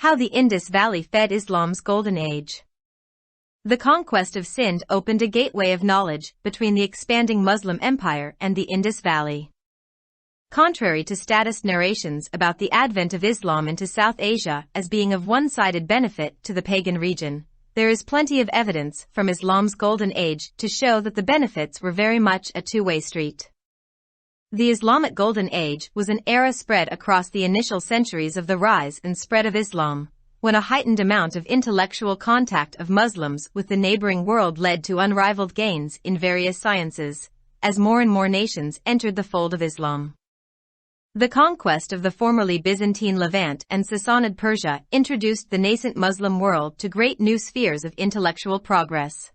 How the Indus Valley fed Islam's Golden Age. The conquest of Sindh opened a gateway of knowledge between the expanding Muslim empire and the Indus Valley. Contrary to status narrations about the advent of Islam into South Asia as being of one-sided benefit to the pagan region, there is plenty of evidence from Islam's Golden Age to show that the benefits were very much a two-way street. The Islamic Golden Age was an era spread across the initial centuries of the rise and spread of Islam, when a heightened amount of intellectual contact of Muslims with the neighboring world led to unrivaled gains in various sciences, as more and more nations entered the fold of Islam. The conquest of the formerly Byzantine Levant and Sassanid Persia introduced the nascent Muslim world to great new spheres of intellectual progress.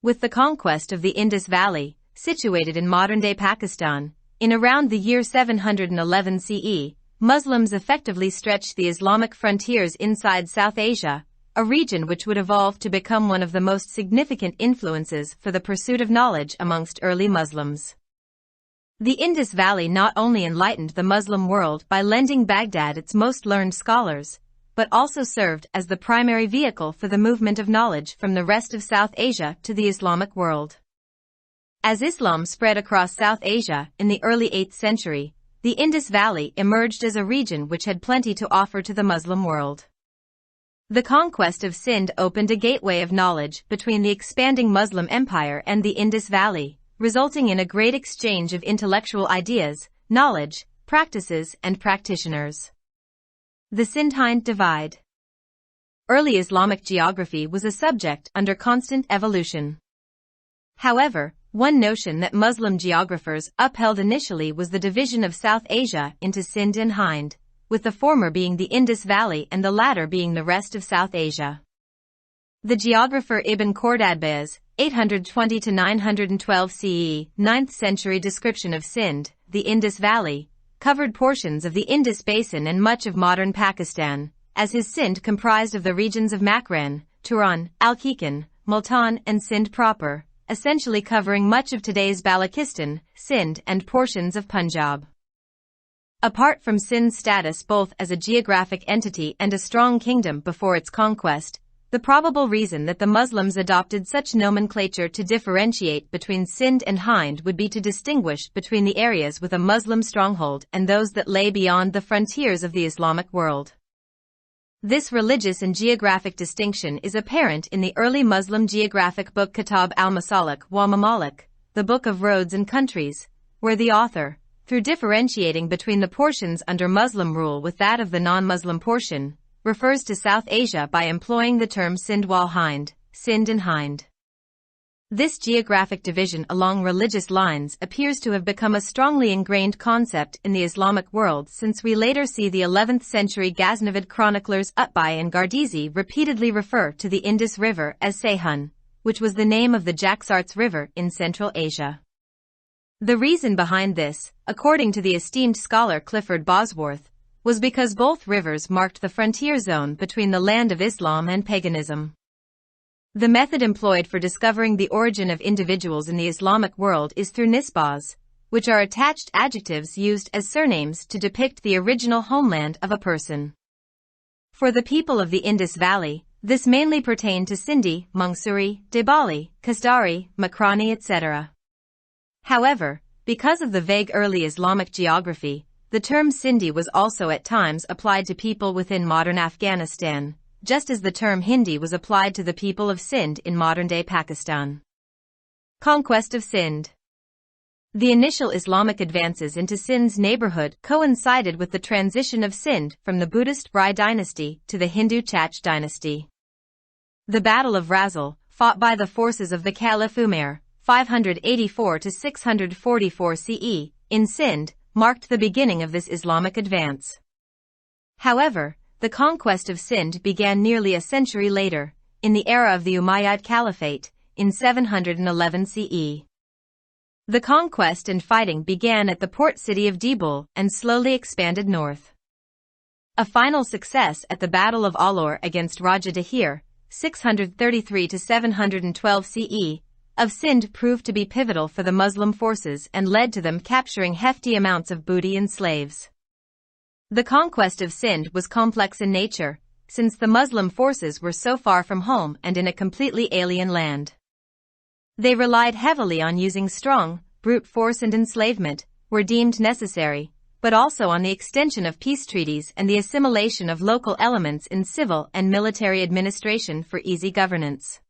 With the conquest of the Indus Valley, situated in modern-day Pakistan, in around the year 711 CE, Muslims effectively stretched the Islamic frontiers inside South Asia, a region which would evolve to become one of the most significant influences for the pursuit of knowledge amongst early Muslims. The Indus Valley not only enlightened the Muslim world by lending Baghdad its most learned scholars, but also served as the primary vehicle for the movement of knowledge from the rest of South Asia to the Islamic world. As Islam spread across South Asia in the early 8th century, the Indus Valley emerged as a region which had plenty to offer to the Muslim world. The conquest of Sindh opened a gateway of knowledge between the expanding Muslim empire and the Indus Valley, resulting in a great exchange of intellectual ideas, knowledge, practices, and practitioners. The SINDH-HIND divide. Early Islamic geography was a subject under constant evolution. However, one notion that Muslim geographers upheld initially was the division of South Asia into Sindh and Hind, with the former being the Indus Valley and the latter being the rest of South Asia. The geographer Ibn Khordadbeh's 820–912 CE, 9th century description of Sindh, the Indus Valley, covered portions of the Indus Basin and much of modern Pakistan, as his Sindh comprised of the regions of Makran, Turan, Al-Kikan, Multan and Sindh proper, essentially covering much of today's Balochistan, Sindh and portions of Punjab. Apart from Sindh's status both as a geographic entity and a strong kingdom before its conquest, the probable reason that the Muslims adopted such nomenclature to differentiate between Sindh and Hind would be to distinguish between the areas with a Muslim stronghold and those that lay beyond the frontiers of the Islamic world. This religious and geographic distinction is apparent in the early Muslim geographic book Kitab al-Masalik wa Mamalik, the Book of Roads and Countries, where the author, through differentiating between the portions under Muslim rule with that of the non-Muslim portion, refers to South Asia by employing the term Sindh wal Hind, Sindh and Hind. This geographic division along religious lines appears to have become a strongly ingrained concept in the Islamic world since we later see the 11th century Ghaznavid chroniclers Utbay and Gardizi repeatedly refer to the Indus River as Seyhun, which was the name of the Jaxartes River in Central Asia. The reason behind this, according to the esteemed scholar Clifford Bosworth, was because both rivers marked the frontier zone between the land of Islam and paganism. The method employed for discovering the origin of individuals in the Islamic world is through nisbahs, which are attached adjectives used as surnames to depict the original homeland of a person. For the people of the Indus Valley, this mainly pertained to Sindhi, Mansuri, Debali, Kasdari, Makrani etc. However, because of the vague early Islamic geography, the term Sindhi was also at times applied to people within modern Afghanistan, just as the term Hindi was applied to the people of Sindh in modern-day Pakistan. Conquest of Sindh. The initial Islamic advances into Sindh's neighborhood coincided with the transition of Sindh from the Buddhist Rai dynasty to the Hindu Chach dynasty. The Battle of Razal, fought by the forces of the Caliph Umair, 584–644 CE, in Sindh, marked the beginning of this Islamic advance. However, the conquest of Sindh began nearly a century later, in the era of the Umayyad Caliphate, in 711 CE. The conquest and fighting began at the port city of Dibul and slowly expanded north. A final success at the Battle of Alor against Raja Dahir, 633–712 CE, of Sindh proved to be pivotal for the Muslim forces and led to them capturing hefty amounts of booty and slaves. The conquest of Sindh was complex in nature, since the Muslim forces were so far from home and in a completely alien land. They relied heavily on using strong, brute force and enslavement, were deemed necessary, but also on the extension of peace treaties and the assimilation of local elements in civil and military administration for easy governance.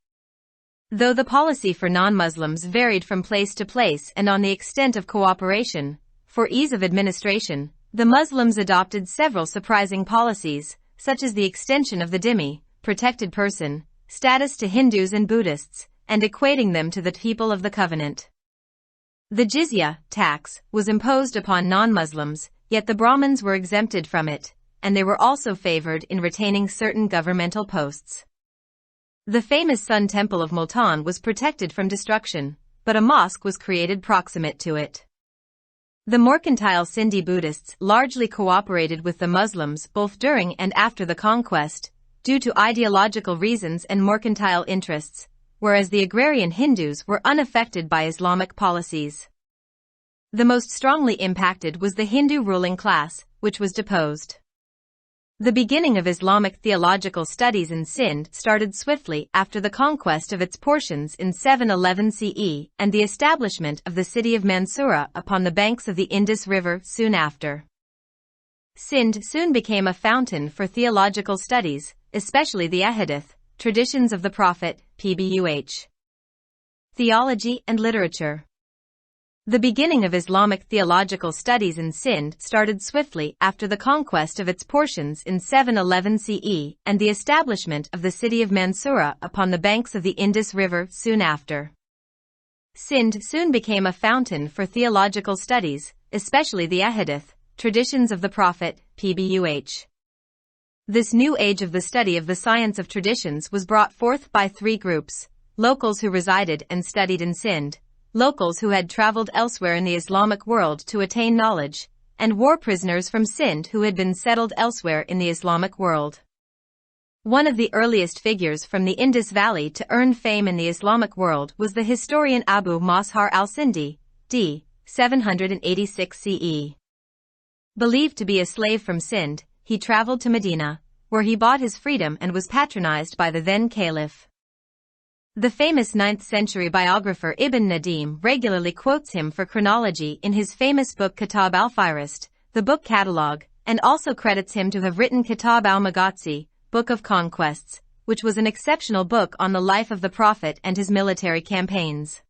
Though the policy for non-Muslims varied from place to place and on the extent of cooperation, for ease of administration, the Muslims adopted several surprising policies, such as the extension of the dhimmi, protected person, status to Hindus and Buddhists, and equating them to the people of the covenant. The jizya, tax, was imposed upon non-Muslims, yet the Brahmins were exempted from it, and they were also favored in retaining certain governmental posts. The famous Sun Temple of Multan was protected from destruction, but a mosque was created proximate to it. The mercantile Sindhi Buddhists largely cooperated with the Muslims both during and after the conquest, due to ideological reasons and mercantile interests, whereas the agrarian Hindus were unaffected by Islamic policies. The most strongly impacted was the Hindu ruling class, which was deposed. The beginning of Islamic theological studies in Sindh started swiftly after the conquest of its portions in 711 CE and the establishment of the city of Mansoura upon the banks of the Indus River soon after. Sindh soon became a fountain for theological studies, especially the Ahadith, traditions of the Prophet, Pbuh. Theology and literature. The beginning of Islamic theological studies in Sindh started swiftly after the conquest of its portions in 711 CE and the establishment of the city of Mansoura upon the banks of the Indus River soon after. Sindh soon became a fountain for theological studies, especially the Ahadith, traditions of the Prophet, Pbuh. This new age of the study of the science of traditions was brought forth by three groups: locals who resided and studied in Sindh, locals who had traveled elsewhere in the Islamic world to attain knowledge, and war prisoners from Sindh who had been settled elsewhere in the Islamic world. One of the earliest figures from the Indus Valley to earn fame in the Islamic world was the historian Abu Mashar al-Sindi, d. 786 CE. Believed to be a slave from Sindh, he traveled to Medina, where he bought his freedom and was patronized by the then caliph. The famous 9th-century biographer Ibn Nadim regularly quotes him for chronology in his famous book Kitab al-Firist, the book catalogue, and also credits him to have written Kitab al-Maghazi, Book of Conquests, which was an exceptional book on the life of the Prophet and his military campaigns.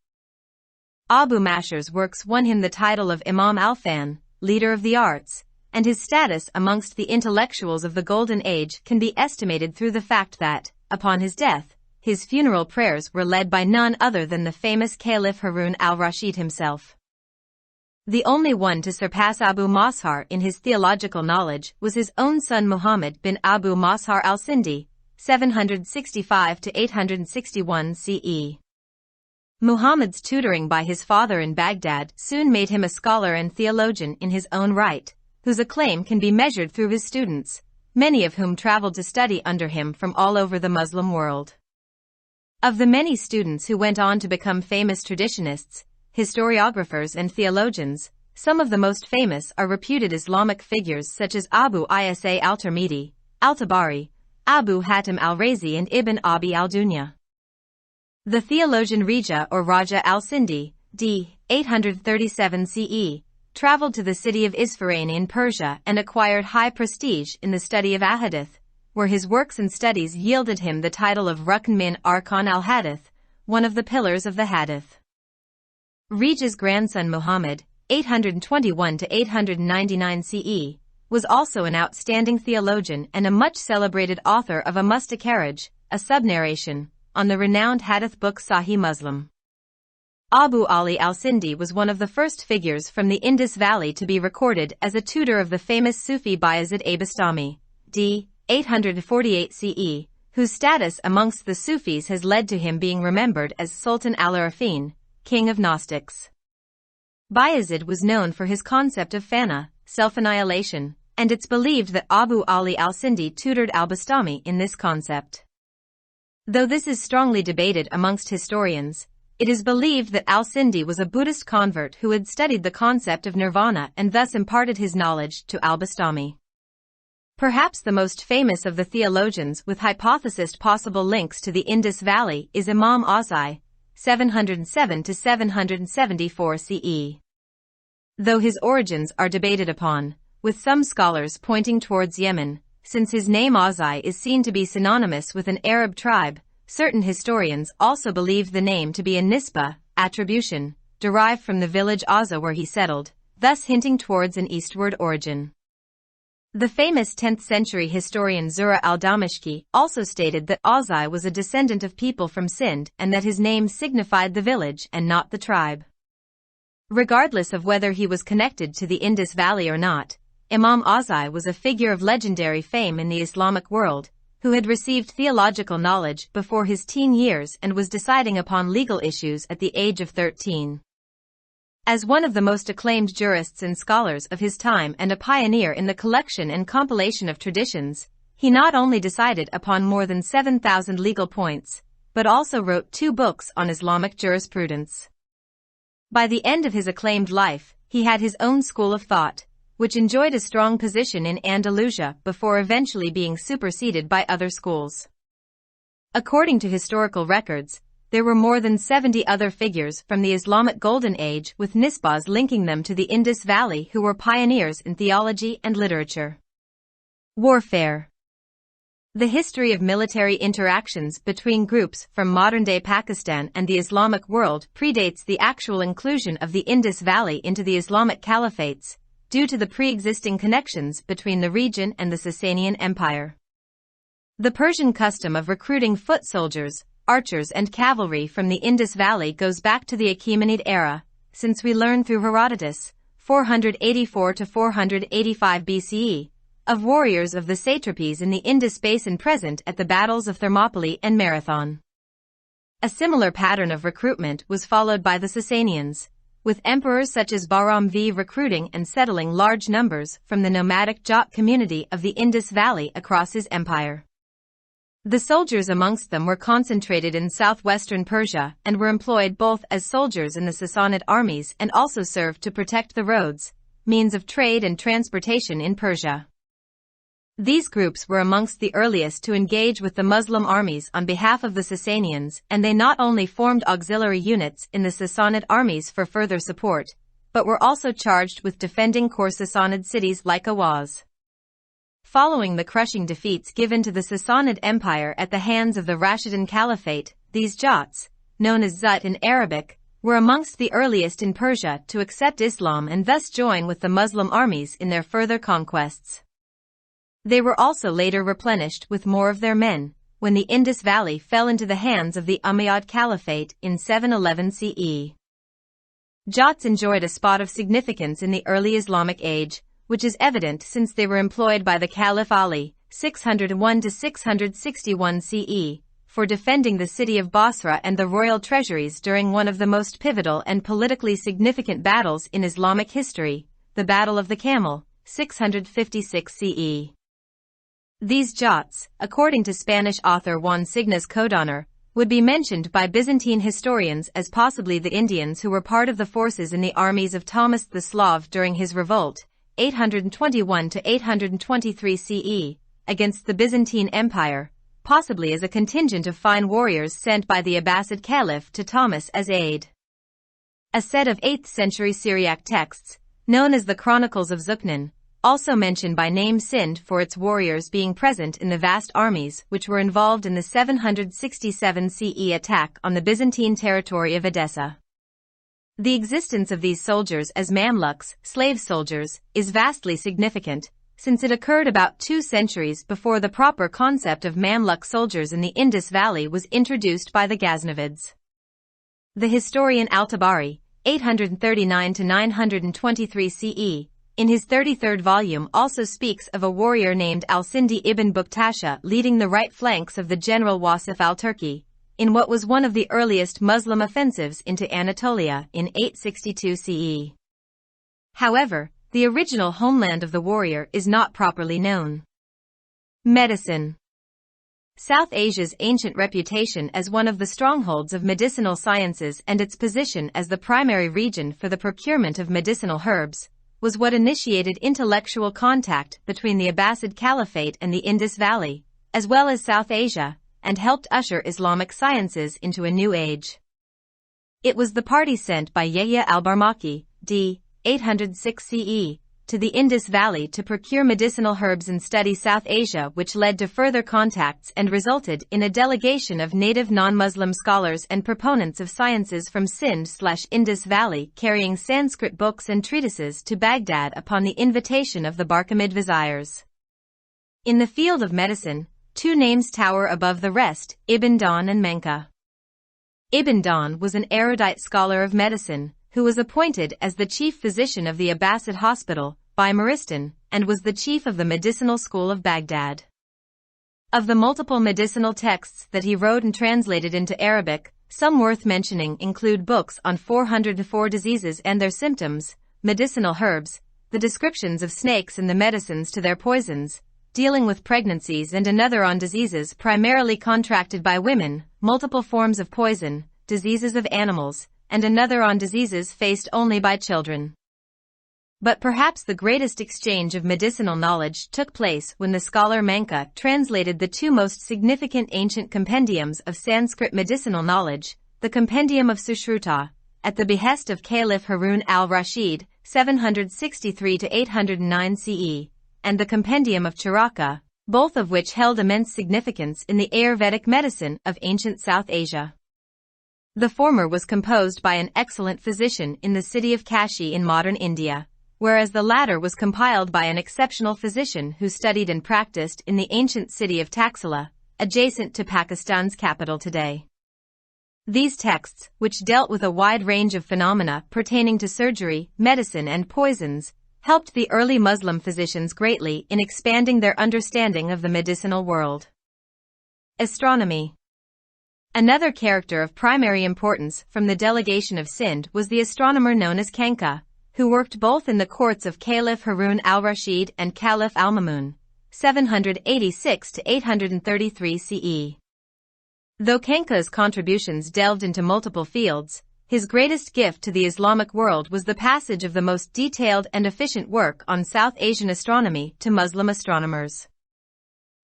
Abu Mashar's works won him the title of Imam al-Fan, leader of the arts, and his status amongst the intellectuals of the Golden Age can be estimated through the fact that, upon his death, his funeral prayers were led by none other than the famous Caliph Harun al-Rashid himself. The only one to surpass Abu Mashar in his theological knowledge was his own son Muhammad bin Abu Mashar al-Sindi, 765 to 861 CE. Muhammad's tutoring by his father in Baghdad soon made him a scholar and theologian in his own right, whose acclaim can be measured through his students, many of whom traveled to study under him from all over the Muslim world. Of the many students who went on to become famous traditionists, historiographers and theologians, some of the most famous are reputed Islamic figures such as Abu Isa al-Tirmidhi, al-Tabari, Abu Hatim al-Razi and Ibn Abi al-Dunya. The theologian Rija or Raja al-Sindi, d. 837 CE, traveled to the city of Isfahan in Persia and acquired high prestige in the study of Ahadith, where his works and studies yielded him the title of Rukn min Arkan al-Hadith, one of the pillars of the Hadith. Rija's grandson Muhammad, 821 to 899 CE, was also an outstanding theologian and a much celebrated author of a Mustakharaj, a sub-narration, on the renowned Hadith book Sahih Muslim. Abu Ali al-Sindi was one of the first figures from the Indus Valley to be recorded as a tutor of the famous Sufi Bayazid Bastami, d. 848 CE, whose status amongst the Sufis has led to him being remembered as Sultan al-Arifin, king of Gnostics. Bayazid was known for his concept of fana, self-annihilation, and it's believed that Abu Ali al-Sindi tutored al-Bastami in this concept. Though this is strongly debated amongst historians, it is believed that al-Sindi was a Buddhist convert who had studied the concept of nirvana and thus imparted his knowledge to al-Bastami. Perhaps the most famous of the theologians with hypothesized possible links to the Indus Valley is Imam Huzaifa, 707 to 774 CE. Though his origins are debated upon, with some scholars pointing towards Yemen, since his name Huzaifa is seen to be synonymous with an Arab tribe, certain historians also believe the name to be a nisba, attribution, derived from the village Azza where he settled, thus hinting towards an eastward origin. The famous 10th century historian Zura al-Damashqi also stated that Huzaifa was a descendant of people from Sindh and that his name signified the village and not the tribe. Regardless of whether he was connected to the Indus Valley or not, Imam Huzaifa was a figure of legendary fame in the Islamic world, who had received theological knowledge before his teen years and was deciding upon legal issues at the age of 13. As one of the most acclaimed jurists and scholars of his time and a pioneer in the collection and compilation of traditions, he not only decided upon more than 7,000 legal points, but also wrote 2 books on Islamic jurisprudence. By the end of his acclaimed life, he had his own school of thought, which enjoyed a strong position in Andalusia before eventually being superseded by other schools. According to historical records, there were more than 70 other figures from the Islamic Golden Age with nisbas linking them to the Indus Valley who were pioneers in theology and literature. Warfare. The history of military interactions between groups from modern-day Pakistan and the Islamic world predates the actual inclusion of the Indus Valley into the Islamic caliphates, due to the pre-existing connections between the region and the Sasanian Empire. The Persian custom of recruiting foot soldiers, archers and cavalry from the Indus Valley goes back to the Achaemenid era, since we learn through Herodotus, 484 to 485 BCE, of warriors of the satrapies in the Indus basin present at the battles of Thermopylae and Marathon. A similar pattern of recruitment was followed by the Sasanians, with emperors such as Bahram V recruiting and settling large numbers from the nomadic Jat community of the Indus Valley across his empire. The soldiers amongst them were concentrated in southwestern Persia and were employed both as soldiers in the Sassanid armies and also served to protect the roads, means of trade and transportation in Persia. These groups were amongst the earliest to engage with the Muslim armies on behalf of the Sasanians, and they not only formed auxiliary units in the Sassanid armies for further support, but were also charged with defending core Sassanid cities like Awaz. Following the crushing defeats given to the Sassanid Empire at the hands of the Rashidun Caliphate, these Jats, known as Zut in Arabic, were amongst the earliest in Persia to accept Islam and thus join with the Muslim armies in their further conquests. They were also later replenished with more of their men, when the Indus Valley fell into the hands of the Umayyad Caliphate in 711 CE. Jats enjoyed a spot of significance in the early Islamic age, which is evident since they were employed by the Caliph Ali, 601 to 661 CE, for defending the city of Basra and the royal treasuries during one of the most pivotal and politically significant battles in Islamic history, the Battle of the Camel, 656 CE. These Jats, according to Spanish author Juan Signes Codonner, would be mentioned by Byzantine historians as possibly the Indians who were part of the forces in the armies of Thomas the Slav during his revolt, 821 to 823 CE, against the Byzantine Empire, possibly as a contingent of fine warriors sent by the Abbasid Caliph to Thomas as aid. A set of 8th century Syriac texts, known as the Chronicles of Zuqnin, also mention by name Sind for its warriors being present in the vast armies which were involved in the 767 CE attack on the Byzantine territory of Edessa. The existence of these soldiers as Mamluks, slave soldiers, is vastly significant, since it occurred about 2 centuries before the proper concept of Mamluk soldiers in the Indus Valley was introduced by the Ghaznavids. The historian Al-Tabari, 839 to 923 CE, in his 33rd volume also speaks of a warrior named Al-Sindi ibn Buktasha leading the right flanks of the general Wasif al-Turki, in what was one of the earliest Muslim offensives into Anatolia in 862 CE. However, the original homeland of the warrior is not properly known. Medicine. South Asia's ancient reputation as one of the strongholds of medicinal sciences and its position as the primary region for the procurement of medicinal herbs, was what initiated intellectual contact between the Abbasid Caliphate and the Indus Valley, as well as South Asia, and helped usher Islamic sciences into a new age. It was the party sent by Yahya al-Barmaki, d. 806 CE, to the Indus Valley to procure medicinal herbs and study South Asia, which led to further contacts and resulted in a delegation of native non-Muslim scholars and proponents of sciences from Sindh/Indus Valley carrying Sanskrit books and treatises to Baghdad upon the invitation of the Barkamid viziers. In the field of medicine, two names tower above the rest, Ibn Dawn and Menka. Ibn Dawn was an erudite scholar of medicine, who was appointed as the chief physician of the Abbasid hospital by Maristan, and was the chief of the medicinal school of Baghdad. Of the multiple medicinal texts that he wrote and translated into Arabic, some worth mentioning include books on 404 diseases and their symptoms, medicinal herbs, the descriptions of snakes and the medicines to their poisons, dealing with pregnancies, and another on diseases primarily contracted by women, multiple forms of poison, diseases of animals, and another on diseases faced only by children. But perhaps the greatest exchange of medicinal knowledge took place when the scholar Menka translated the two most significant ancient compendiums of Sanskrit medicinal knowledge, the Compendium of Sushruta, at the behest of Caliph Harun al-Rashid, 763–809 CE, and the Compendium of Charaka, both of which held immense significance in the Ayurvedic medicine of ancient South Asia. The former was composed by an excellent physician in the city of Kashi in modern India, whereas the latter was compiled by an exceptional physician who studied and practiced in the ancient city of Taxila, adjacent to Pakistan's capital today. These texts, which dealt with a wide range of phenomena pertaining to surgery, medicine, and poisons, helped the early Muslim physicians greatly in expanding their understanding of the medicinal world. Astronomy. Another character of primary importance from the delegation of Sindh was the astronomer known as Kanka, who worked both in the courts of Caliph Harun al-Rashid and Caliph al-Mamun, 786–833 CE. Though Kanka's contributions delved into multiple fields, his greatest gift to the Islamic world was the passage of the most detailed and efficient work on South Asian astronomy to Muslim astronomers.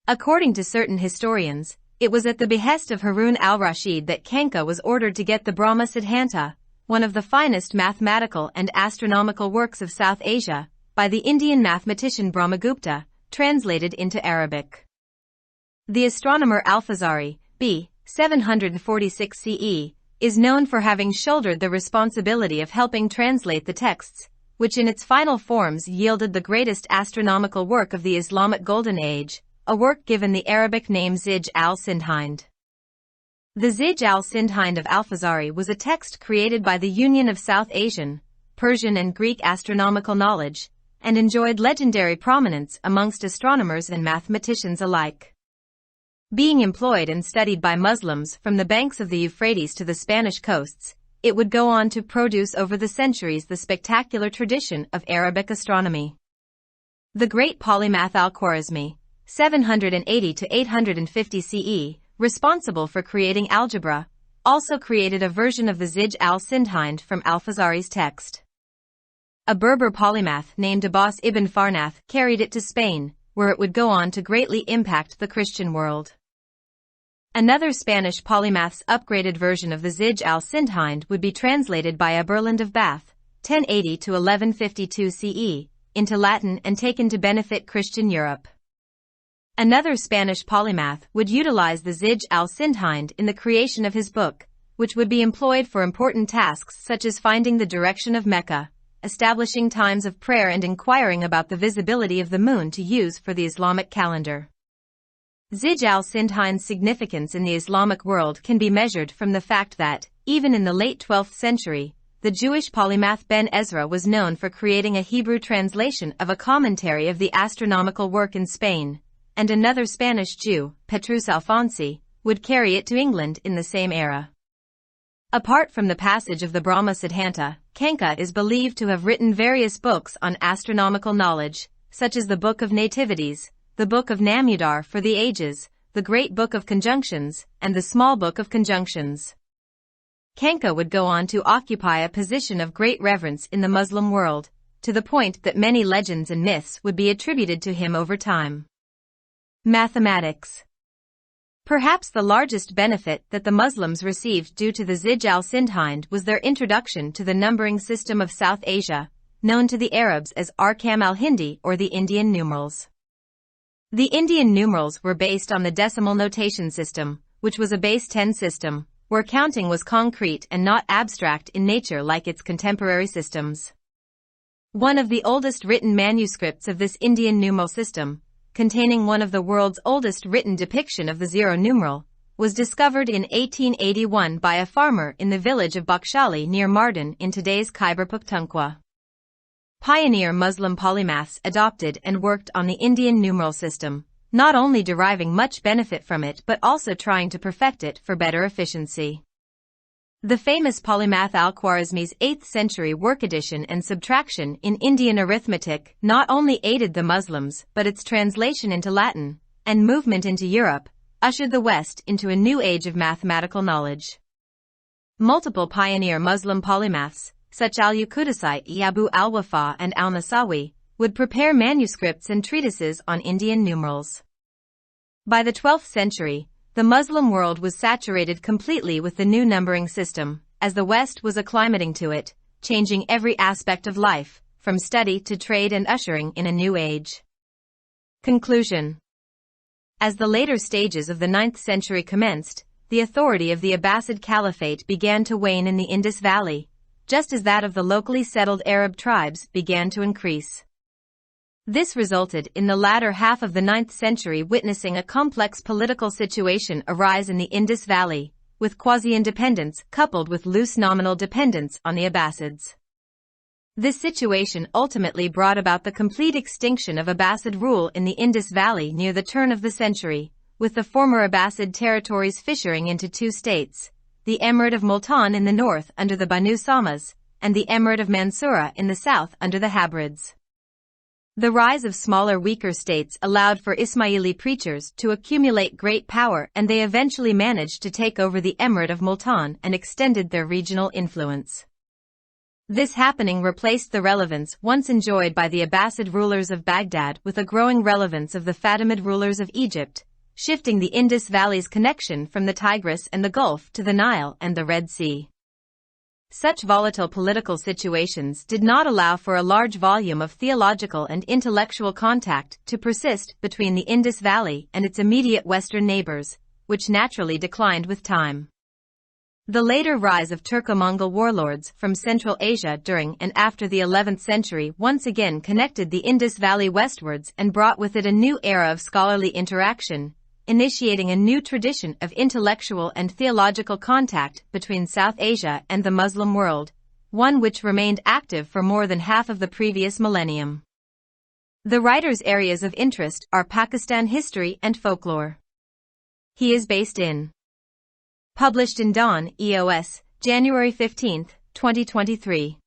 According to certain historians, it was at the behest of Harun al-Rashid that Kanka was ordered to get the Brahma-Siddhanta, one of the finest mathematical and astronomical works of South Asia, by the Indian mathematician Brahmagupta, translated into Arabic. The astronomer Al-Fazari, b. 746 CE, is known for having shouldered the responsibility of helping translate the texts, which in its final forms yielded the greatest astronomical work of the Islamic Golden Age, a work given the Arabic name SINDH-HIND. The SINDH-HIND of Al-Fazari was a text created by the union of South Asian, Persian and Greek astronomical knowledge, and enjoyed legendary prominence amongst astronomers and mathematicians alike. Being employed and studied by Muslims from the banks of the Euphrates to the Spanish coasts, it would go on to produce over the centuries the spectacular tradition of Arabic astronomy. The great polymath Al-Khwarizmi, 780–850 CE, responsible for creating algebra, also created a version of the SINDH-HIND from Al-Fazari's text. A Berber polymath named Abbas ibn Farnath carried it to Spain, where it would go on to greatly impact the Christian world. Another Spanish polymath's upgraded version of the SINDH-HIND would be translated by Aberland of Bath, 1080–1152 CE, into Latin and taken to benefit Christian Europe. Another Spanish polymath would utilize the SINDH-HIND in the creation of his book, which would be employed for important tasks such as finding the direction of Mecca, establishing times of prayer, and inquiring about the visibility of the moon to use for the Islamic calendar. SINDH-HIND's significance in the Islamic world can be measured from the fact that, even in the late 12th century, the Jewish polymath Ben Ezra was known for creating a Hebrew translation of a commentary of the astronomical work in Spain, and another Spanish Jew, Petrus Alfonsi, would carry it to England in the same era. Apart from the passage of the Brahma-Siddhanta, Kanka is believed to have written various books on astronomical knowledge, such as the Book of Nativities, the Book of Namudar for the Ages, the Great Book of Conjunctions, and the Small Book of Conjunctions. Kanka would go on to occupy a position of great reverence in the Muslim world, to the point that many legends and myths would be attributed to him over time. Mathematics. Perhaps the largest benefit that the Muslims received due to the SINDH-HIND was their introduction to the numbering system of South Asia, known to the Arabs as Arqam al-Hindi or the Indian numerals. The Indian numerals were based on the decimal notation system, which was a base 10 system, where counting was concrete and not abstract in nature like its contemporary systems. One of the oldest written manuscripts of this Indian numeral system, containing one of the world's oldest written depiction of the zero numeral, was discovered in 1881 by a farmer in the village of Bakhshali near Mardin in today's Khyber Pakhtunkhwa. Pioneer Muslim polymaths adopted and worked on the Indian numeral system, not only deriving much benefit from it but also trying to perfect it for better efficiency. The famous polymath Al-Khwarizmi's 8th century work addition and subtraction in Indian arithmetic not only aided the Muslims but its translation into Latin and movement into Europe ushered the West into a new age of mathematical knowledge. Multiple pioneer Muslim polymaths, such al-Yaqutasi, Abu al-Wafa and al-Nasawi, would prepare manuscripts and treatises on Indian numerals. By the 12th century, the Muslim world was saturated completely with the new numbering system, as the West was acclimating to it, changing every aspect of life, from study to trade and ushering in a new age. Conclusion. As the later stages of the 9th century commenced, the authority of the Abbasid Caliphate began to wane in the Indus Valley, just as that of the locally settled Arab tribes began to increase. This resulted in the latter half of the 9th century witnessing a complex political situation arise in the Indus Valley, with quasi-independence coupled with loose nominal dependence on the Abbasids. This situation ultimately brought about the complete extinction of Abbasid rule in the Indus Valley near the turn of the century, with the former Abbasid territories fissuring into two states, the Emirate of Multan in the north under the Banu Samas, and the Emirate of Mansura in the south under the Habrids. The rise of smaller, weaker states allowed for Ismaili preachers to accumulate great power, and they eventually managed to take over the Emirate of Multan and extended their regional influence. This happening replaced the relevance once enjoyed by the Abbasid rulers of Baghdad with a growing relevance of the Fatimid rulers of Egypt, shifting the Indus Valley's connection from the Tigris and the Gulf to the Nile and the Red Sea. Such volatile political situations did not allow for a large volume of theological and intellectual contact to persist between the Indus Valley and its immediate western neighbors, which naturally declined with time. The later rise of Turco-Mongol warlords from Central Asia during and after the 11th century once again connected the Indus Valley westwards and brought with it a new era of scholarly interaction, initiating a new tradition of intellectual and theological contact between South Asia and the Muslim world, one which remained active for more than half of the previous millennium. The writer's areas of interest are Pakistan history and folklore. He is based in. Published in Dawn, EOS, January 15, 2023.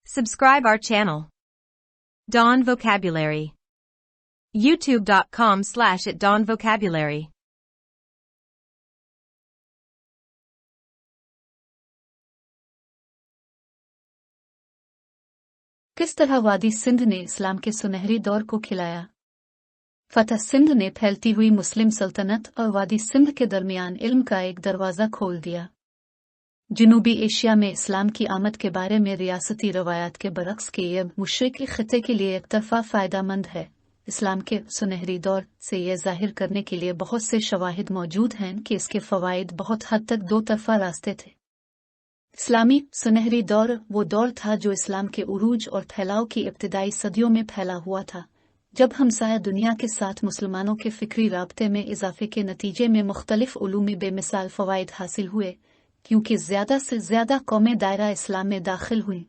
Subscribe our channel. Dawn Vocabulary. YouTube.com/@DawnVocabulary. किस तरह वादी सिंध ने इस्लाम के सुनहरी दौर को खिलाया? फतह सिंध ने फैलती हुई मुस्लिम सल्तनत और वादी सिंध के दरमियान इल्म का एक दरवाज़ा खोल दिया। जनूबी एशिया में इस्लाम की आमद के बारे में रियासती रवायात के बरक्स के ये मुशरिकी खित्ते के लिए एक तरफा फ़ायदामंद है। इस्लाम के सुनहरी दौर से यह जाहिर करने के लिए बहुत से शवाहिद मौजूद हैं कि इसके फ़वाइद बहुत हद तक दो तरफा रास्ते थे। इस्लामी सुनहरी दौर वो दौर था जो इस्लाम के उरूज और फैलाव की इब्तिदाई सदियों में फैला हुआ था, जब हमसाया दुनिया के साथ मुसलमानों के फ़िक्री राब्ते में इजाफे के नतीजे में मुख्तलिफ उलूमी बेमिसाल फ़वाइद हासिल हुए, क्योंकि ज़्यादा से ज़्यादा कौमें दायरा इस्लाम में दाखिल हुईं।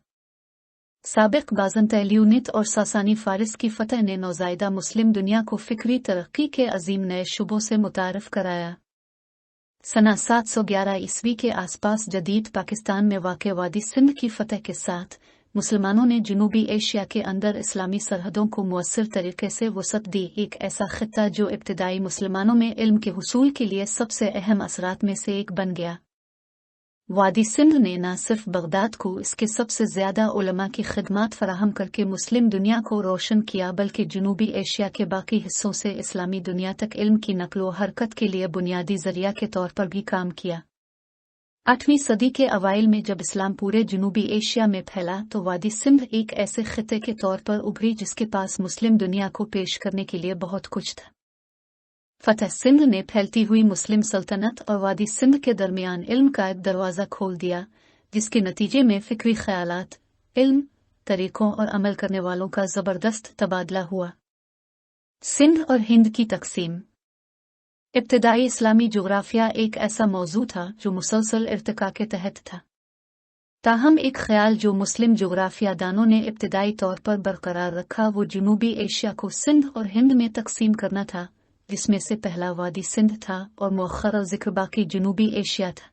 साबिक बाज़ंतैलियूनित और सासानी फ़ारिस की फ़तह ने नौज़ायदा मुस्लिम दुनिया को फ़िक्री तरक्की के अजीम नए शुबों से मुतारफ़ कराया। सना 711 ईस्वी के आसपास जदीद पाकिस्तान में वाक़े वादी सिंध की फ़तह के साथ मुसलमानों ने जनूबी एशिया के अंदर इस्लामी सरहदों को मुअस्सर तरीके से वसअत दी। एक ऐसा खित्ता जो इब्तिदाई मुसलमानों में इल्म के हुसूल के लिए सबसे अहम असरात में से एक बन गया। वादी सिंध ने न सिर्फ बगदाद को इसके सबसे ज़्यादा उलमा की खिदमात फराहम करके मुस्लिम दुनिया को रोशन किया, बल्कि जनूबी एशिया के बाकी हिस्सों से इस्लामी दुनिया तक इल्म की नकलो हरकत के लिए बुनियादी ज़रिया के तौर पर भी काम किया। 8वीं सदी के अवाइल में जब इस्लाम पूरे जनूबी एशिया में फैला तो वादी सिंध एक ऐसे खित्ते के तौर पर उभरी जिसके पास मुस्लिम दुनिया को पेश करने के लिए बहुत कुछ था। फतह सिंध ने फैलती हुई मुस्लिम सल्तनत और वादी सिंध के दरमियान इल्म का एक दरवाज़ा खोल दिया, जिसके नतीजे में फ़िक्री ख़यालात, इल्म, तरीक़ों और अमल करने वालों का ज़बरदस्त तबादला हुआ। सिंध और हिंद की तक़सीम। इब्तिदाई इस्लामी जोग्राफिया एक ऐसा मौजू था जो मुसलसल इर्तिका के तहत था। ताहम एक ख्याल जो मुस्लिम जोग्राफिया दानों ने इब्तिदाई तौर पर बरकरार रखा वो जनूबी एशिया को सिंध और हिंद में तक़सीम करना था, जिसमें से पहला वादी सिंध था और मुअख्खर ज़िक्र बाकी जनूबी एशिया था।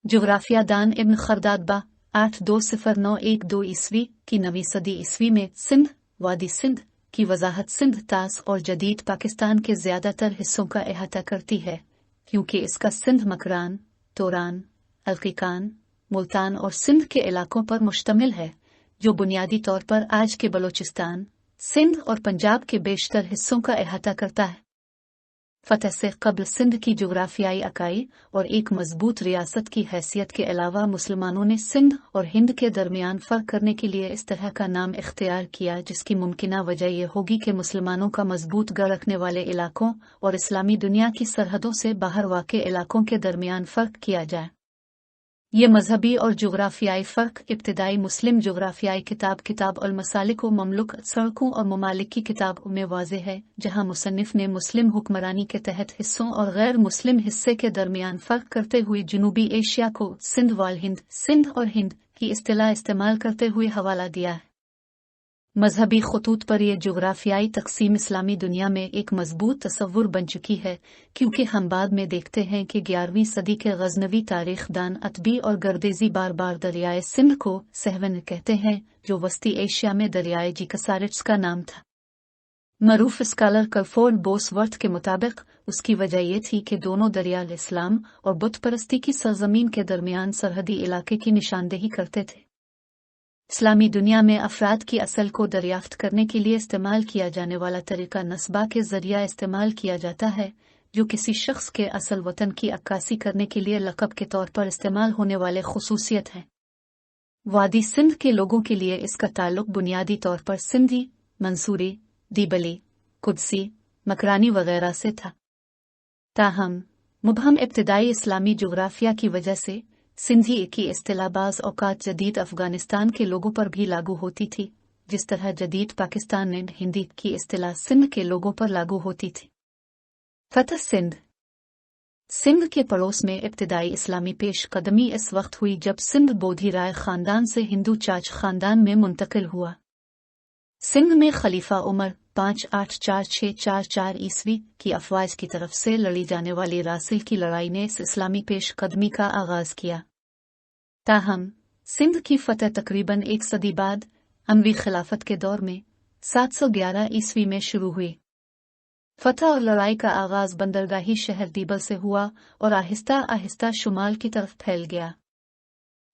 जोग्राफिया दान इब्न खरदादबा 8209112 ईस्वी की 9वीं सदी ईस्वी में सिंध, वादी सिंध की वजाहत सिंध, तास और जदीद पाकिस्तान के ज़्यादातर हिस्सों का अहाता करती है, क्योंकि इसका सिंध मकरान, तोरान, अलकीकान, मुल्तान और सिंध के इलाकों पर मुश्तमिल है, जो बुनियादी तौर पर आज के बलोचिस्तान, सिंध और पंजाब के बेशतर हिस्सों का अहाता करता है। फतह से क़ब्ल सिंध की जोग्राफियाई अकाई और एक मजबूत रियासत की हैसियत के अलावा मुसलमानों ने सिंध और हिंद के दरमियान फ़र्क करने के लिए इस तरह का नाम इख्तियार किया, जिसकी मुमकिना वजह यह होगी कि मुसलमानों का मजबूत गढ़ रखने वाले इलाकों और इस्लामी दुनिया की सरहदों से बाहर वाक़े इलाकों के दरमियान फ़र्क किया जाए। ये मजहबी और जोग्राफियाई फ़र्क इब्तिदाई मुस्लिम जोग्राफियाई किताब अल मसालिक व ममलुक सड़कों और ममालिक की किताब में वाज़े है, जहाँ मुसन्निफ़ ने मुस्लिम हुक्मरानी के तहत हिस्सों और गैर मुस्लिम हिस्से के दरमियान फ़र्क करते हुए जनूबी एशिया को सिंध वाल हिंद, सिंध और हिंद की इस्तिलाह इस्तेमाल करते हुए हवाला दिया है। मजहबी खतूत पर यह जोग्राफियाई तक़सीम इस्लामी दुनिया में एक मजबूत तसव्वुर बन चुकी है, क्योंकि हम बाद में देखते हैं कि 11वीं सदी के गज़नवी तारीख़दान अतबी और गर्देज़ी बार बार दरियाए सिंध को सहवन कहते हैं, जो वस्ती एशिया में दरियाए जीकसारिट्स का नाम था। मरूफ स्कॉलर कलफोर्ड बोसवर्थ के मुताबिक उसकी वजह यह थी कि दोनों दरिया इस्लाम और बुत परस्ती की सरजमीन के दरमियान सरहदी इलाके की निशानदेही करते थे। इस्लामी दुनिया में अफराद की असल को दरियाफ्त करने के लिए इस्तेमाल किया जाने वाला तरीका नस्बा के ज़रिया इस्तेमाल किया जाता है, जो किसी शख्स के असल वतन की अक्कासी करने के लिए लक़ब के तौर पर इस्तेमाल होने वाले खुसूसियत है। वादी सिंध के लोगों के लिए इसका ताल्लुक बुनियादी तौर पर सिंधी, मंसूरी, दीबली, कुदसी, मकरानी वगैरह से था। ताहम मुबहम इब्तिदाई इस्लामी जोग्राफिया की वजह से सिंधी की इस्तिलाह बाज़ औक़ात जदीद अफ़गानिस्तान के लोगों पर भी लागू होती थी, जिस तरह जदीद पाकिस्तान में हिंदी की इस्तिलाह सिंध के लोगों पर लागू होती थी। फतह सिंध। सिंध के पड़ोस में इब्तिदाई इस्लामी पेश कदमी इस वक्त हुई जब सिंध बोधी राय ख़ानदान से हिंदू चाच ख़ानदान में मुंतकिल हुआ। सिंध में खलीफा उमर 584644 ईस्वी की अफवाज की तरफ से लड़ी जाने वाली रासिल की लड़ाई ने इस इस्लामी पेश कदमी का आगाज़ किया। ताहम सिंध की फतह तकरीबन एक सदी बाद अमवी खिलाफत के दौर में 711 ईस्वी में शुरू हुई। फतह और लड़ाई का आगाज़ बंदरगाही शहर दीबल से हुआ और आहिस्ता आहिस्ता शुमाल की तरफ फैल गया।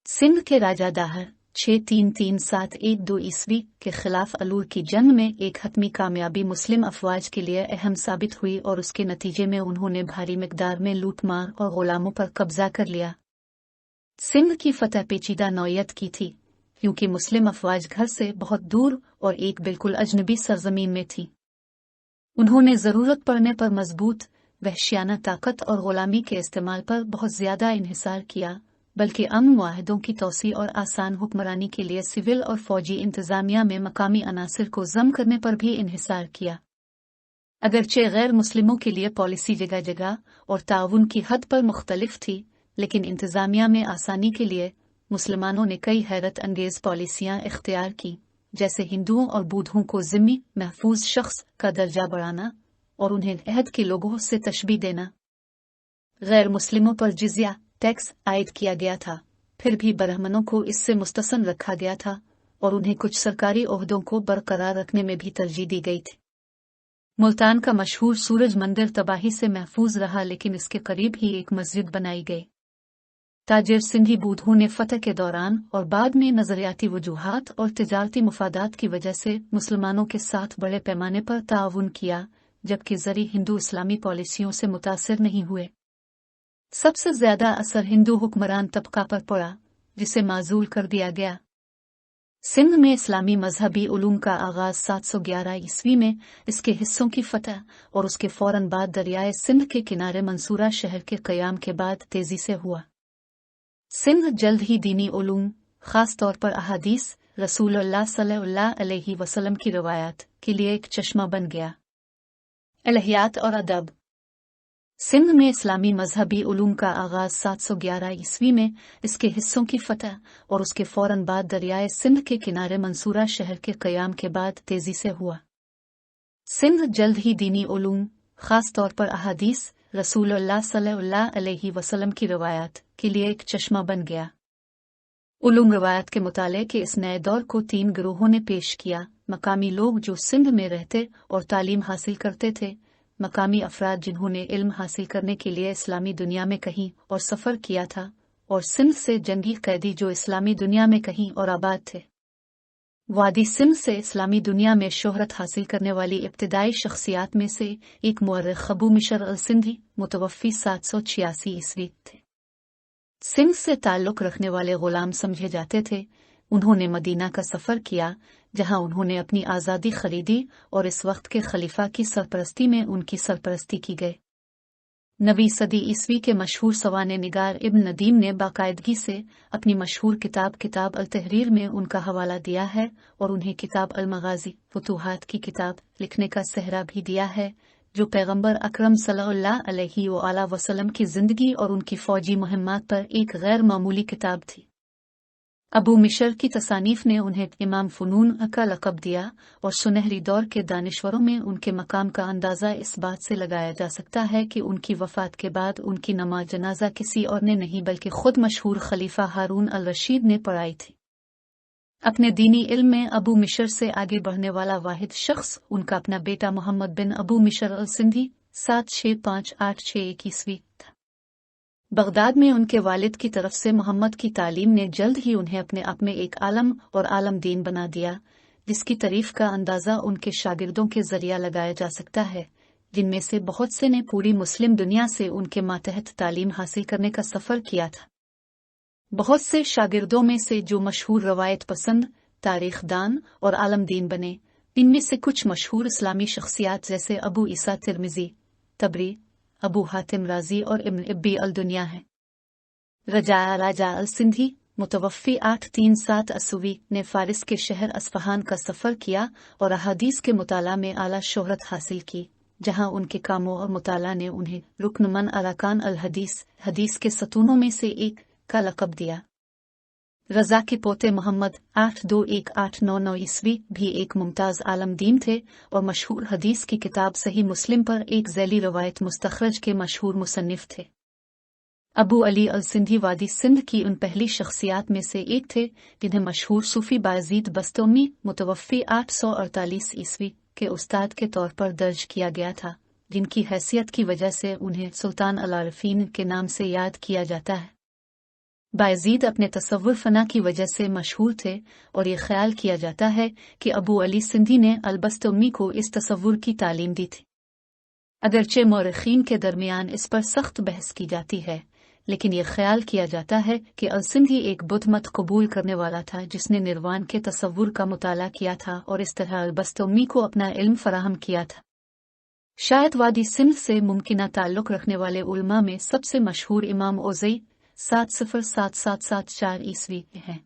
सिंध के राजा दाहर 633712 ईस्वी के खिलाफ अलूर की जंग में एक हतमी कामयाबी मुस्लिम अफवाज के लिए अहम साबित हुई और उसके नतीजे में उन्होंने भारी मिकदार में लूटमार और गुलामों पर कब्जा कर लिया। सिंध की फतह पेचीदा नौयत की थी, क्योंकि मुस्लिम अफवाज घर से बहुत दूर और एक बिल्कुल अजनबी सरजमीन में थी। उन्होंने ज़रूरत पड़ने पर मजबूत, वहशियाना ताकत और गुलामी के इस्तेमाल पर बहुत ज़्यादा इन्हिसार किया, बल्कि अमन मुआहदों की तौसी और आसान हुक्मरानी के लिए सिविल और फौजी इंतज़ामिया में मकामी अनासिर को ज़म करने पर भी इन्हिसार किया। अगरचे गैर मुस्लिमों के लिए पॉलिसी जगह जगह और ताउन की हद पर मुख्तलिफ थी, लेकिन इंतज़ामिया में आसानी के लिए मुसलमानों ने कई हैरत अंगेज़ पॉलिसियाँ इख्तियार की, जैसे हिंदुओं और बूढ़ों को ज़िम्मी महफूज शख्स का दर्जा बढ़ाना और उन्हें अहद के लोगों से तशबीह देना। गैर मुस्लिमों पर जिज़िया टैक्स आयद किया गया था, फिर भी ब्राह्मणों को इससे मुस्तसन रखा गया था और उन्हें कुछ सरकारी ओहदों को बरकरार रखने में भी तरजीह दी गई थी। मुल्तान का मशहूर सूरज मंदिर तबाही से महफूज रहा, लेकिन इसके करीब ही एक मस्जिद बनाई गई। ताजिर सिंधी बूढ़ों ने फतह के दौरान और बाद में नजरियाती वजूहात और तिजारती मुफादात की वजह से मुसलमानों के साथ बड़े पैमाने पर ताउन किया, जबकि ज़री हिंदू इस्लामी पॉलिसियों से मुतासिर नहीं हुए। सबसे ज्यादा असर हिंदू हुक्मरान तबका पर पड़ा, जिसे माजूल कर दिया गया। सिंध में इस्लामी मजहबी उलूम का आगाज 711 ईस्वी में इसके हिस्सों की फतह और उसके फौरन बाद दरियाए सिंध के किनारे मंसूरा शहर के क़याम के बाद तेजी से हुआ। सिंध जल्द ही दीनी उलूम, खास तौर पर अहादीस, रसूलुल्लाह सल्लल्लाहु अलैहि वसल्लम की रवायत के लिए एक चश्मा बन गया। अलहियात और अदब। सिंध में इस्लामी मजहबी उलूम का आगाज 711 ईस्वी में इसके हिस्सों की फतह और उसके फौरन बाद दरियाए सिंध के किनारे मंसूरा शहर के क़याम के बाद तेजी से हुआ। सिंध जल्द ही दीनी उलूम, खास तौर पर अहादीस, रसूलुल्लाह सल्लल्लाहु अलैहि वसल्लम की रवायत के लिए एक चश्मा बन गया। उलूम रवायत के मुताले के इस नए दौर को 3 गिरोहों ने पेश किया। मकामी लोग जो सिंध में रहते और तालीम हासिल करते थे, मकामी अफराद जिन्होंने इल्म हासिल करने के लिए इस्लामी दुनिया में कहीं और सफ़र किया था, और सिंध से जंगी कैदी जो इस्लामी दुनिया में कहीं और आबाद थे। वादी सिंध से इस्लामी दुनिया में शोहरत हासिल करने वाली इब्तिदाई शख्सियात में से एक मुअर्रिख अबू मिशर अल-सिंधी मुतवफ़ी 786 ईस्वी थे। सिंध से ताल्लुक़ रखने वाले ग़ुलाम समझे जाते थे। उन्होंने मदीना का सफ़र किया, जहां उन्होंने अपनी आज़ादी खरीदी और इस वक्त के खलीफा की सरपरस्ती में उनकी सरपरस्ती की गई। 9वीं सदी ईस्वी के मशहूर सवाने निगार इब्न नदीम ने बाकायदगी से अपनी मशहूर किताब अल-तहरीर में उनका हवाला दिया है और उन्हें किताब अल-मगाज़ी फुतूहात की किताब लिखने का सहरा भी दिया है, जो पैगंबर अकरम सल्लल्लाहु अलैहि वसल्लम की जिंदगी और उनकी फौजी मुहिम्मात पर एक गैर मामूली किताब थी। अबू मिशर की तसानीफ ने उन्हें इमाम फ़ुनून का लक़ब दिया और सुनहरी दौर के दानिश्वरों में उनके मकाम का अंदाज़ा इस बात से लगाया जा सकता है कि उनकी वफ़ात के बाद उनकी नमाज जनाजा किसी और ने नहीं बल्कि खुद मशहूर खलीफा हारून अल रशीद ने पढ़ाई थी। अपने दीनी इल्म में अबू मिशर से आगे बढ़ने वाला वाहिद शख्स उनका अपना बेटा मोहम्मद बिन अबू मिशर अल सिंधी 765-861 ईस्वी था। बगदाद में उनके वालिद की तरफ से मोहम्मद की तालीम ने जल्द ही उन्हें अपने आप में एक आलम और आलम दीन बना दिया, जिसकी तारीफ का अंदाज़ा उनके शागिर्दों के जरिया लगाया जा सकता है, जिनमें से बहुत से ने पूरी मुस्लिम दुनिया से उनके मातहत तालीम हासिल करने का सफ़र किया था। बहुत से शागिर्दों में से जो मशहूर रवायत पसंद, तारीख दान और आलम दीन बने, इनमें से कुछ मशहूर इस्लामी शख्सियात जैसे अबू ईसा तिर्मिज़ी, तबरी, अबू हातिम राजी और इब्न इब्बी अल दुनिया है। राजा अल सिंधी मुतवफ़ी 837 ईस्वी ने फ़ारिस के शहर अस्फ़हान का सफ़र किया और अहादीस के मुताला में आला शोहरत हासिल की, जहां उनके कामों और मुताला ने उन्हें रुकन मन अरकान अल हदीस के सतूनों में से एक का लक़ब दिया। रज़ा के पोते मोहम्मद 821-899 ईस्वी भी एक मुमताज़ आलम दीन थे और मशहूर हदीस की किताब सही मुस्लिम पर एक ज़ैली रवायत मुस्तखरज के मशहूर मुसन्निफ थे। अबू अली अल सिंधी वादी सिंध की उन पहली शख्सियात में से एक थे जिन्हें मशहूर सूफ़ी बायज़ीद बस्तमी मुतवफ़ी 848 ईस्वी के उस्ताद के तौर पर दर्ज किया गया था, जिनकी हैसियत की वजह से उन्हें सुल्तान अल-आरिफ़ीन के नाम से याद किया जाता है। बायज़ीद अपने तसव्वुर फ़ना की वजह से मशहूर थे और ये ख्याल किया जाता है कि अबू अली सिंधी ने अल-बस्तमी को इस तसव्वुर की तालीम दी थी। अगरचे मौरख़ीन के दरमियान इस पर सख्त बहस की जाती है, लेकिन यह ख्याल किया जाता है कि अल सिंधी एक बुद्ध मत कबूल करने वाला था जिसने निर्वाण के तसव्वुर का मुताला किया था और इस तरह अल-बस्तमी को अपना इल्म फराहम किया था। शायद वादी सिंध से मुमकिना ताल्लुक़ रखने वाले उलमा में सबसे मशहूर इमाम ओज़ई 707-774 ईस्वी हैं।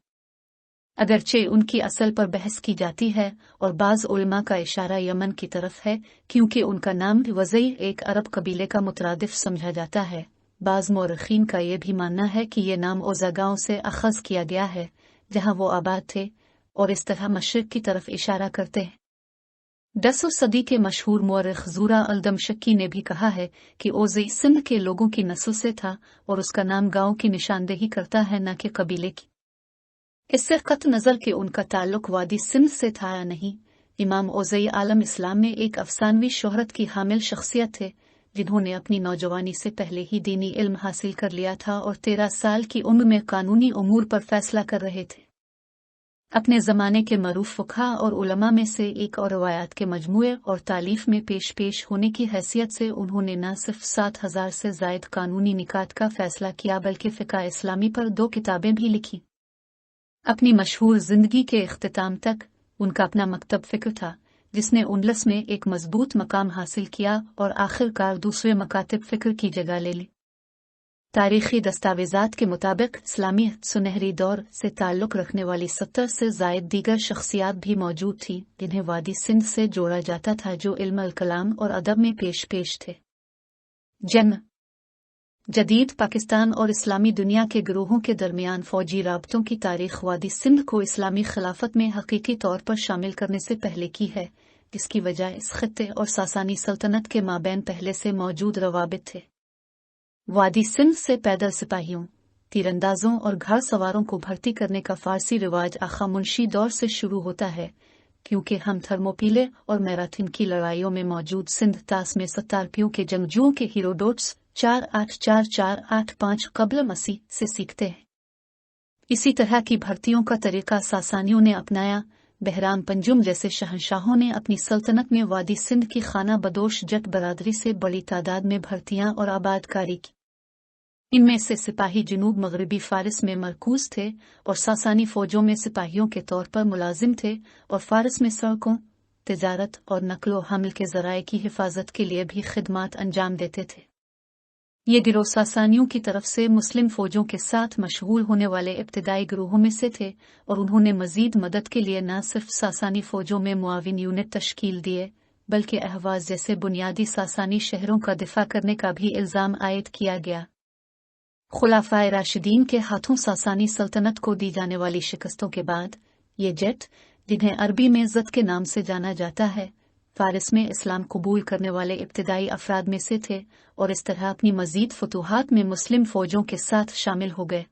अगरचे उनकी असल पर बहस की जाती है और बाज़ उलमा का इशारा यमन की तरफ है, क्योंकि उनका नाम वज़ई एक अरब कबीले का मुतरादिफ समझा जाता है। बाज़ मौरख़ीन का यह भी मानना है कि यह नाम ओज़ा गाँव से अख़ज़ किया गया है, जहाँ वो आबाद थे, और इस तरह मशरिक़ की तरफ इशारा करते हैं। 10वीं सदी के मशहूर मौरख़ ज़ूरा अल-दमशकी ने भी कहा है कि ओज़ई सिंध के लोगों की नस्ल से था और उसका नाम गांव की निशानदेही करता है, न कि कबीले की। इससे कत नज़र कि उनका ताल्लुक वादी सिंध से था या नहीं। इमाम ओज़ई आलम इस्लाम में एक अफसानवी शोहरत की हामिल शख्सियत थे, जिन्होंने अपनी नौजवानी से पहले ही दीनी इल्म हासिल कर लिया था और 13 साल की उम्र में कानूनी उमूर पर फैसला कर रहे थे। अपने ज़माने के मरूफ फ़ुक़हा और उलमा में से एक और रवायात के मजमूए और तालीफ में पेश होने की हैसियत से उन्होंने न सिर्फ 7,000 से ज़ायद कानूनी निकात का फैसला किया बल्कि फ़िक़्ह इस्लामी पर 2 किताबें भी लिखीं। अपनी मशहूर ज़िंदगी के इख्तिताम तक उनका अपना मकतब फ़िक्र था, जिसने इंडस में एक मजबूत मकाम हासिल किया और आखिरकार दूसरे मकातिब फ़िक्र की जगह ले ली। तारीख़ी दस्तावेज़ात के मुताबिक इस्लामी सुनहरी दौर से ताल्लुक़ रखने वाली 70 से ज़ायद दीगर शख्सियात भी मौजूद थीं, जिन्हें वादी सिंध से जोड़ा जाता था, जो इल्म अल कलाम और अदब में पेश थे। जन्म जदीद पाकिस्तान और इस्लामी दुनिया के गिरोहों के दरमियान फ़ौजी राबतों की तारीख़ वादी सिंध को इस्लामी खिलाफत में हकीकी तौर पर शामिल करने से पहले की है, जिसकी वजह इस खित्ते और सासानी सल्तनत के माबैन पहले से मौजूद रवाबित थे। वादी सिंध से पैदल सिपाहियों, तीरंदाजों और घड़ सवारों को भर्ती करने का फ़ारसी रिवाज आखा मुंशी दौर से शुरू होता है, क्योंकि हम थर्मोपीले और मैराथन की लड़ाइयों में मौजूद सिंध तास में सतारपियों के जंगजुओं के हीरोडोट्स 484-485 क़ब्ल मसीह से सीखते हैं। इसी तरह की भर्तियों का तरीका सासानियों ने अपनाया। बहराम पंजुम जैसे शहंशाहों ने अपनी सल्तनत में वादी सिंध की खाना बदोश जट बरादरी से बड़ी तादाद में भर्तियां और आबादकारी की। इनमें से सिपाही जनूब मगरबी फारिस में मरकूज थे और सासानी फौजों में सिपाहियों के तौर पर मुलाजिम थे, और फारिस में सड़कों, तिजारत और नकलो हमल के ज़राए की हिफाजत के लिए भी खिदमात अंजाम देते थे। ये गिरोह सासानियों की तरफ से मुस्लिम फौजों के साथ मशगूल होने वाले इब्तिदाई गिरोहों में से थे, और उन्होंने मजीद मदद के लिए न सिर्फ सासानी फौजों में मुआविन यूनिट तश्कील दिए, बल्कि अहवाज़ जैसे बुनियादी सासानी शहरों का दिफा करने का भी इल्ज़ाम आयद किया गया। खुलाफाए राशिदीन के हाथों सासानी सल्तनत को दी जाने वाली शिकस्तों के बाद ये जेट, जिन्हें अरबी में ज़द के नाम से जाना जाता है, फारिस में इस्लाम कबूल करने वाले इब्तिदाई अफराद में से थे, और इस तरह अपनी मजीद फतूहात में मुस्लिम फौजों के साथ शामिल हो गए।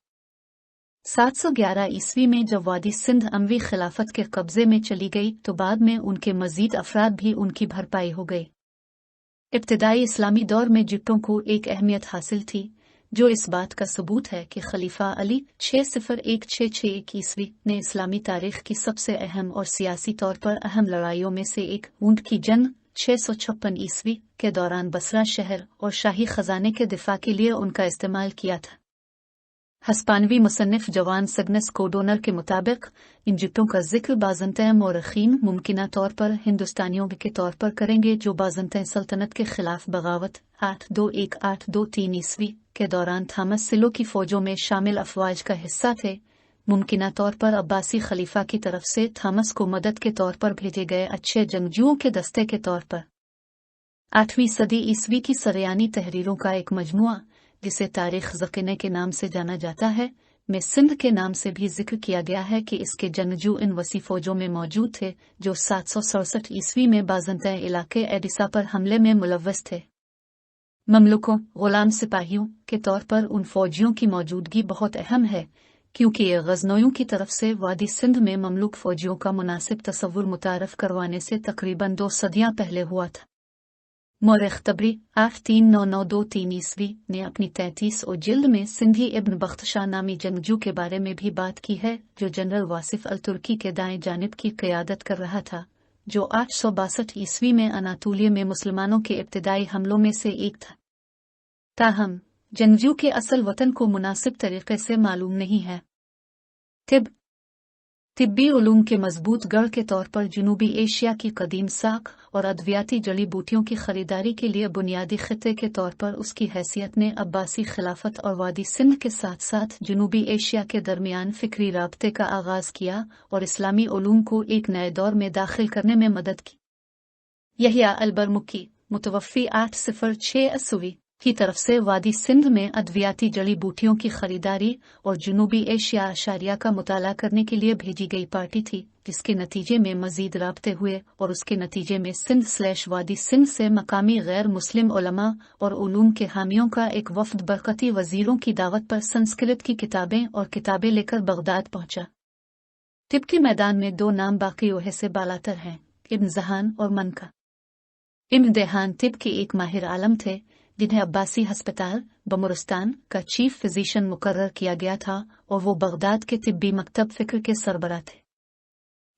711 ईस्वी में जब वादी सिंध अमवी खिलाफत के कब्जे में चली गई, तो बाद में उनके मजीद अफराद भी उनकी भरपाई हो गई। इब्तिदाई इस्लामी दौर में जिट्टों को एक अहमियत हासिल थी, जो इस बात का सबूत है कि खलीफा अली 601-661 ईस्वी ने इस्लामी तारीख की सबसे अहम और सियासी तौर पर अहम लड़ाइयों में से एक ऊंट की जंग 656 ईस्वी के दौरान बसरा शहर और शाही खजाने के दिफा के लिए उनका इस्तेमाल किया था। हस्पानवी मुसन्निफ जवान सगनस कोडोनर के मुताबिक इन जिट्टों का जिक्र बाज़ंतैन मौरखीन मुमकिना तौर पर हिंदुस्तानियों के तौर पर करेंगे, जो बाज़ंतैन सल्तनत के खिलाफ बगावत 821-823 ईस्वी के दौरान थॉमस सिलो की फौजों में शामिल अफवाज का हिस्सा थे। मुमकिना तौर पर अब्बासी खलीफा की तरफ से थॉमस को मदद के तौर पर भेजे गए अच्छे जंगजुओं के दस्ते के तौर पर। 8वीं सदी ईस्वी की सरयानी तहरीरों का एक मजमुआ, जिसे तारीख ज़कीने के नाम से जाना जाता है, में सिंध के नाम से भी जिक्र किया गया है कि इसके जंगजू इन वसी फौजों में मौजूद थे, जो 767 ईस्वी में बाज़ंतैन इलाके एडिसा पर हमले में मुलव्वस थे। ममलुकों, गुलाम सिपाहियों के तौर पर उन फौजियों की मौजूदगी बहुत अहम है, क्योंकि ये गज़नोइयों की तरफ से वादी सिंध में ममलुक फौजियों का मुनासिब तसव्वुर मुतारफ करवाने से तकरीबन 2 सदियां पहले हुआ था। मौरख तबरी 83992 ईस्वी ने अपनी 33 और जिल्द में सिंधी इब्न बख्तशाह नामी जंगजू के बारे में भी बात की है, जो जनरल वासिफ अल तुर्की के दाएं जानिब की क़यादत कर रहा था, जो 862 ईस्वी में अनातोलिया में मुसलमानों के इब्तिदाई हमलों में से एक था। ताहम जंगजू के असल वतन को मुनासिब तरीके से मालूम नहीं है। तिब्बी उलूम के मजबूत गढ़ के तौर पर जनूबी एशिया की कदीम साख और अद्वियाती जड़ी बूटियों की खरीदारी के लिए बुनियादी खिते के तौर पर उसकी हैसियत ने अब्बासी खिलाफत और वादी सिंध के साथ साथ जनूबी एशिया के दरमियान फिक्री राब्ते का आगाज किया और इस्लामी उलूम को एक नए दौर में दाखिल करने में मदद की। यहिया अल-बरमुकी मुतवफ़ी 806 ईस्वी की तरफ से वादी सिंध में अद्वियाती जड़ी बूटियों की खरीदारी और जनूबी एशिया अशारिया का मुताला करने के लिए भेजी गई पार्टी थी, जिसके नतीजे में मजीद राब्ते हुए और उसके नतीजे में सिंध/वादी सिंध से मकामी गैर मुस्लिम उलमा और उलूम के हामियों का एक वफ्द बरकती वजीरों की दावत पर संस्कृत की किताबें लेकर बगदाद पहुंचा। तिब के मैदान में 2 नाम बाकी ओहे से बालातर हैं, इब्न जहान और मनका। इब्न देहान तिब के एक माहिर आलम थे जिन्हें अब्बासी हस्पताल बमुरस्तान का चीफ फिजिशियन मुकर्रर किया गया था और वो बगदाद के तिब्बी मकतब फिक्र के सरबराह थे।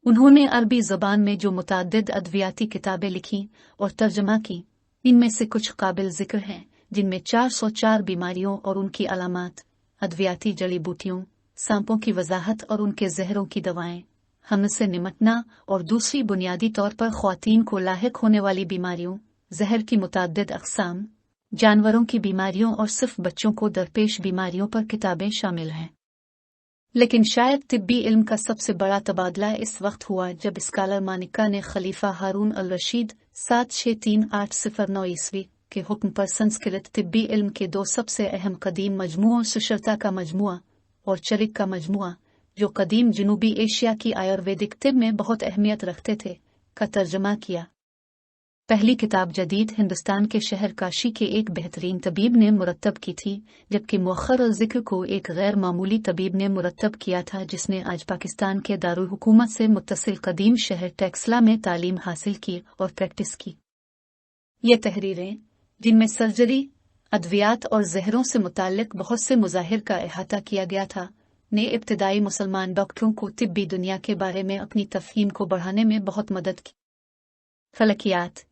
उन्होंने अरबी ज़बान में जो मुताद्दिद अद्वियाती किताबें लिखीं और तर्जमा की, इनमें से कुछ काबिल जिक्र हैं जिनमें 404 बीमारियों और उनकी अलामात, अद्वियाती जड़ी बूटियों, सांपों की वजाहत और उनके जहरों की दवाएं, हमले से निमटना और दूसरी बुनियादी तौर पर ख्वातीन को लाहिक होने वाली बीमारियों, जहर की मुताद्दिद अक़साम, जानवरों की बीमारियों और सिर्फ बच्चों को दरपेश बीमारियों पर किताबें शामिल हैं। लेकिन शायद तिब्बी इल्म का सबसे बड़ा तबादला इस वक्त हुआ जब स्कॉलर मानिका ने खलीफा हारून अल रशीद 763-809 ईस्वी के हुक्म पर संस्कृत तिब्बी इल्म के 2 सबसे अहम कदीम मजमुओं सुशरता का मजमुआ और चरिक का मजमुआ, जो कदीम जनूबी एशिया की आयुर्वेदिक तिब में बहुत अहमियत रखते थे, का तर्जमा किया। पहली किताब जदीद हिंदुस्तान के शहर काशी के एक बेहतरीन तबीब ने मुरत्तब की थी, जबकि मुअख्खर ज़िक्र को एक गैर मामूली तबीब ने मुरत्तब किया था जिसने आज पाकिस्तान के दारुल हुकूमत से मुत्तसिल कदीम शहर टेक्सला में तालीम हासिल की और प्रैक्टिस की। ये तहरीरें, जिनमें सर्जरी, अद्वियात और जहरों से मुताल्लिक बहुत से मुज़ाहिर का अहाता किया गया था, ने इब्तिदाई मुसलमान डॉक्टरों को तिब्बी दुनिया के बारे में अपनी तफ़हीम को बढ़ाने में बहुत मदद की। फलकियात।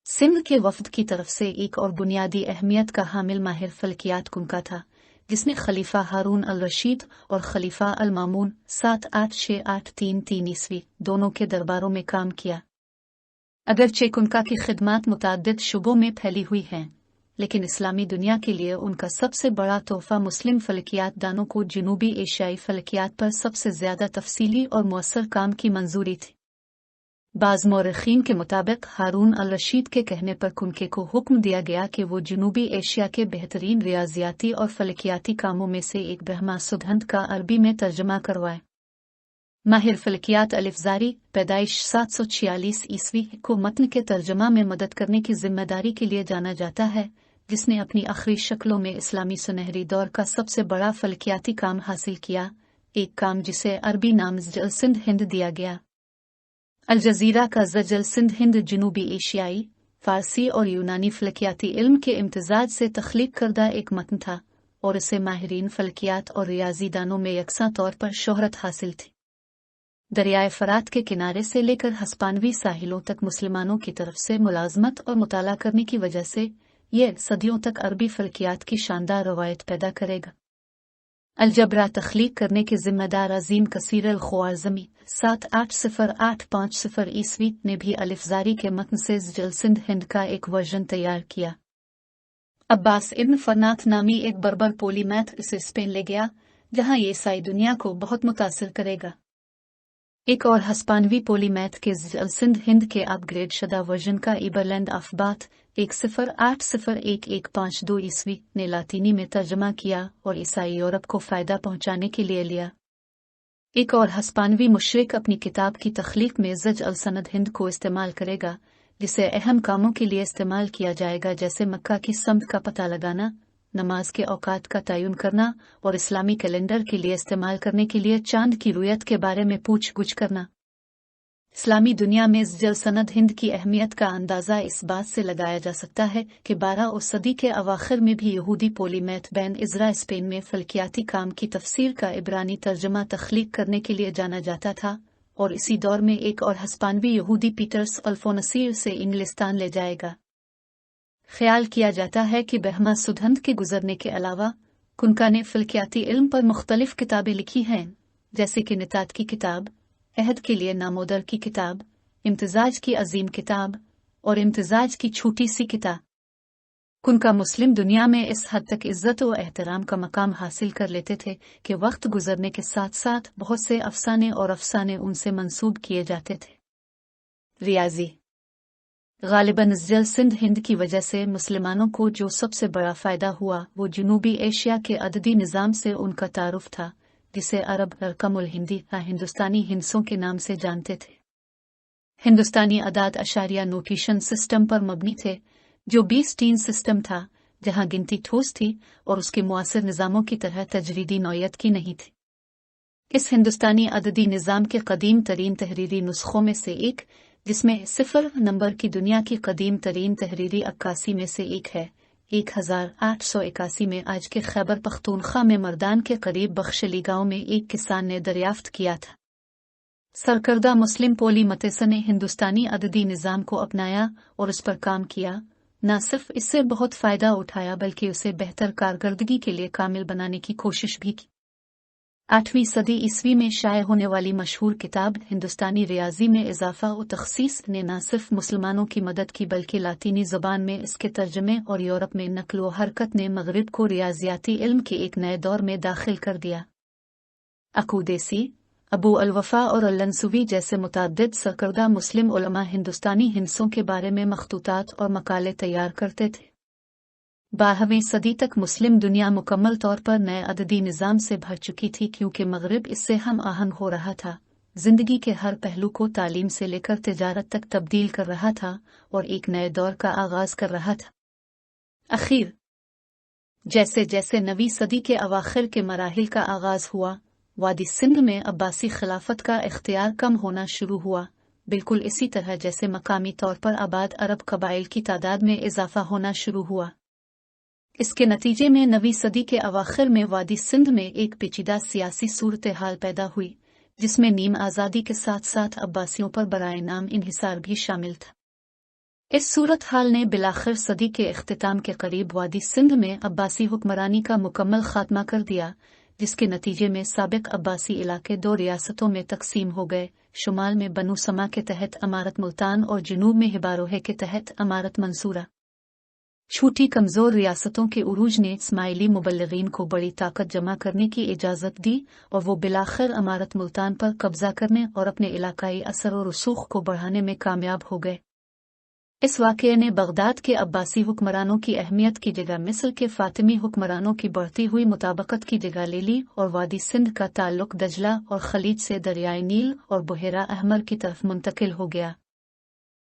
सिंध के वफ़द की तरफ से एक और बुनियादी अहमियत का हामिल माहिर फलकियात कुनका था, जिसने खलीफा हारून अल रशीद और खलीफा अल मामून 786-833 ईस्वी दोनों के दरबारों में काम किया। अगरचे कुनका की खिदमात मुताद्दिद शुबों में फैली हुई हैं, लेकिन इस्लामी दुनिया के लिए उनका सबसे बड़ा तोहफा मुस्लिम फलकियात दानों को जनूबी एशियाई फलकियात पर सबसे ज्यादा तफसीली और मुअस्सर काम की मंजूरी थी। बाज़ मौरखीन के मुताबिक हारून अल रशीद के कहने पर कुनके को हुक्म दिया गया कि वो जनूबी एशिया के बेहतरीन रियाजियाती और फलकियाती कामों में से एक ब्रह्मा सुदहंद का अरबी में तर्जमा करवाए। माहिर फलकियात अलिफ़ज़ारी पैदाइश 746 ईस्वी को मतन के तर्जमा में मदद करने की जिम्मेदारी के लिए जाना जाता है, जिसने अपनी आखिरी शक्लों में इस्लामी सुनहरी दौर का सबसे बड़ा फलकियाती काम हासिल किया, एक काम जिसे अरबी नाम सिंध-हिंद दिया गया। अल जज़ीरा का सिंध हिंद जनूबी एशियाई, फारसी और यूनानी फलकियाती इल्म के इम्तिजाज से तख्लीक करदा एक मतन था और इसे माहिरीन फलकियात और रियाजी दानों में यकसा तौर पर शोहरत हासिल थी। दरियाए फरात के किनारे से लेकर हस्पानवी साहिलों तक मुसलमानों की तरफ से मुलाजमत और मुताला करने की वजह से यह सदियों तक अरबी फलकियात की शानदार रवायत पैदा करेगा। अलजबरा तख्लीक करने के जिम्मेदार अजीम कसीर अल ख्वारज़मी 780-850 ईस्वी ने भी अलिफ़ज़ारी के मतन से सिंध-हिंद का एक वर्जन तैयार किया। अब्बास इब्न फरनाथ नामी एक बर्बर पोलीमैथ इसे स्पेन ले गया, जहां ये ईसाई दुनिया को बहुत मुतासिर करेगा। एक और हस्पानवी पोलीमैथ के सिंध-हिंद के अपग्रेड शुदा वर्जन का इबरलैंड अफ़बात 10801152 ईस्वी ने लातीनी में तर्जमा किया और ईसाई यूरोप को फ़ायदा पहुंचाने के लिए लिया। एक और हस्पानवी मुशरिक अपनी किताब की तख्लीक में सिंध-हिंद को इस्तेमाल करेगा, जिसे अहम कामों के लिए इस्तेमाल किया जाएगा, जैसे मक्का की समत का पता लगाना, नमाज के औकात का तयन करना और इस्लामी कैलेंडर के लिए इस्तेमाल करने के लिए चांद की रुयत के बारे में पूछ-गुछ करना। इस्लामी दुनिया में सिंध-हिंद की अहमियत का अंदाज़ा इस बात से लगाया जा सकता है कि 12वीं सदी के अवाखिर में भी यहूदी पोलीमैथ बैन इज़रा स्पेन में फलकियाती काम की तफसीर का इब्रानी तर्जमा तख्लीक करने के लिए जाना जाता था, और इसी दौर में एक और हस्पानवी यहूदी पीटर्स अल्फोनसीर से इंग्लिस्तान ले जाएगा। ख्याल किया जाता है कि ब्रह्मा सुदहंद के गुजरने के अलावा कुनका ने फलकियाती इल्म पर मुख्तलिफ किताबें लिखी हैं, जैसे कि नितात की किताब, अहद के लिए नामोदर की किताब, इम्तिजाज की अजीम किताब और इम्तिजाज की छोटी सी किताब। कुनका मुस्लिम दुनिया में इस हद तक इज्जत और एहतराम का मकाम हासिल कर लेते थे कि वक्त गुजरने के साथ साथ बहुत से अफसाने उनसे मंसूब किए जाते थे। रियाजी। गालिबन सिंध-हिंद की वजह से मुसलमानों को जो सबसे बड़ा फ़ायदा हुआ वो जनूबी एशिया के अददी निज़ाम से उनका तारुफ था, जिसे अरब रकमुल हिंदी या हिंदुस्तानी हिंसों के नाम से जानते थे। हिंदुस्तानी अदाद अशारिया नोटेशन सिस्टम पर मबनी थे, जो 20-3 सिस्टम था, जहां गिनती ठोस थी और उसके मुआसिर निज़ामों की तरह तजरीदी नौयत की नहीं थी। इस हिंदुस्तानी अददी निज़ाम के कदीम तरीन तहरीरी नुस्खों में से एक, जिसमें 0 नंबर की दुनिया की कदीम तरीन तहरीरी अक्कासी में से एक है, 1881 में आज के खैबर पख्तूनख्वा में मर्दान के करीब बख्शली गांव में एक किसान ने दरियाफ्त किया था। सरकर्दा मुस्लिम पोली मतसन ने हिंदुस्तानी अददी निज़ाम को अपनाया और उस पर काम किया, न सिर्फ इससे बहुत फ़ायदा उठाया बल्कि उसे बेहतर कारकर्दगी के लिए कामिल बनाने की कोशिश भी की। 8वीं सदी ईस्वी में शाये होने वाली मशहूर किताब हिंदुस्तानी रियाजी में इजाफा और तखसीस ने न सिर्फ मुसलमानों की मदद की बल्कि लातीनी ज़बान में इसके तर्जमे और यूरोप में नक्ल व हरकत ने मगरिब को रियाजियाती इल्म के एक नए दौर में दाखिल कर दिया। अकूदेसी, अबू अल-वफ़ा और अल-लंसुवी जैसे मुतअद्दिद सरकर्दा मुस्लिम उलमा हिंदुस्तानी हिंसों के बारे में मखतूतात और मकाले तैयार करते थे। 12वीं सदी तक मुस्लिम दुनिया मुकम्मल तौर पर नए अददी निज़ाम से भर चुकी थी क्योंकि मगरिब इससे हम आहंग हो रहा था, जिंदगी के हर पहलू को तालीम से लेकर तिजारत तक तब्दील कर रहा था और एक नए दौर का आगाज कर रहा था। अखीर जैसे जैसे नवीं सदी के अवाखिर के मराहिल का आगाज हुआ, वादी सिंध में अब्बासी खिलाफत का इख्तियार कम होना शुरू हुआ, बिल्कुल इसी तरह जैसे मकामी तौर पर आबाद अरब कबाइल की तादाद में इजाफा होना शुरू हुआ। इसके नतीजे में नवीं सदी के अवाखिर में वादी सिंध में एक पेचीदा सियासी सूरत हाल पैदा हुई, जिसमें नीम आज़ादी के साथ साथ अब्बासियों पर बराए नाम इन्हिसार भी शामिल था। इस सूरत हाल ने बिलाखिर सदी के इख्तिताम के करीब वादी सिंध में अब्बासी हुक्मरानी का मुकम्मल खात्मा कर दिया, जिसके नतीजे में साबिक अब्बासी इलाके 2 रियासतों में तकसीम हो गए, शुमाल में बनु समा के तहत अमारत मुल्तान और जनूब में हिबारोहे के तहत अमारत मंसूरा। छोटी कमज़ोर रियासतों के उरूज ने इस्माइली मुबल्लिगीन को बड़ी ताकत जमा करने की इजाज़त दी और वो बिलाखिर अमारत मुल्तान पर कब्जा करने और अपने इलाकाई असर और रसूख को बढ़ाने में कामयाब हो गए। इस वाक़ये ने बगदाद के अब्बासी हुक्मरानों की अहमियत की जगह मिस्र के फ़ातिमी हुक्मरानों की बढ़ती हुई मुताबकत की जगह ले ली और वादी सिंध का ताल्लुक दजला और खलीज से दरियाए नील और बुहेरा अहमर की तरफ मुंतकिल हो गया।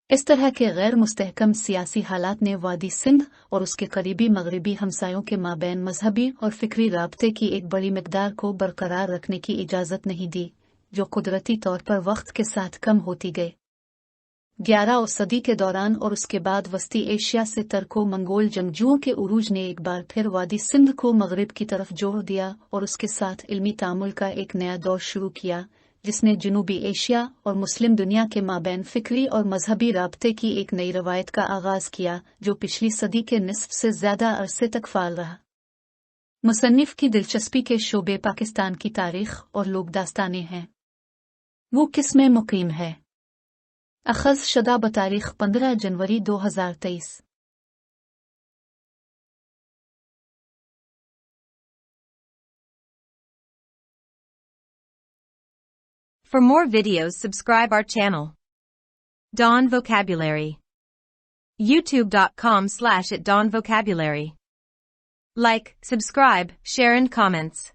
इस तरह के गैर मुस्तहकम सियासी हालात ने वादी सिंध और उसके करीबी मगरिबी हमसायों के माबैन मजहबी और फिक्री राब्ते की एक बड़ी मिकदार को बरकरार रखने की इजाज़त नहीं दी, जो कुदरती तौर पर वक्त के साथ कम होती गई। 11वीं सदी के दौरान और उसके बाद वस्ती एशिया से टर्को मंगोल जंगजुओं के उरूज ने एक बार फिर वादी सिंध को मगरिब की तरफ जोड़ दिया और उसके साथ इल्मी तामुल का एक नया दौर शुरू किया, जिसने जनूबी एशिया और मुस्लिम दुनिया के माबैन फिक्री और मजहबी राब्ते की एक नई रवायत का आगाज किया, जो पिछली सदी के निस्फ से ज्यादा अरसे तक फाल रहा। मुसन्निफ की दिलचस्पी के शोबे पाकिस्तान की तारीख और लोक दास्तानें हैं। वो किसमें मुकीम है? अखज़ शदा बतारीख 15 जनवरी 2023। For more videos, subscribe our channel. Dawn Vocabulary. YouTube.com/@dawnvocabulary. Like, subscribe, share and comments.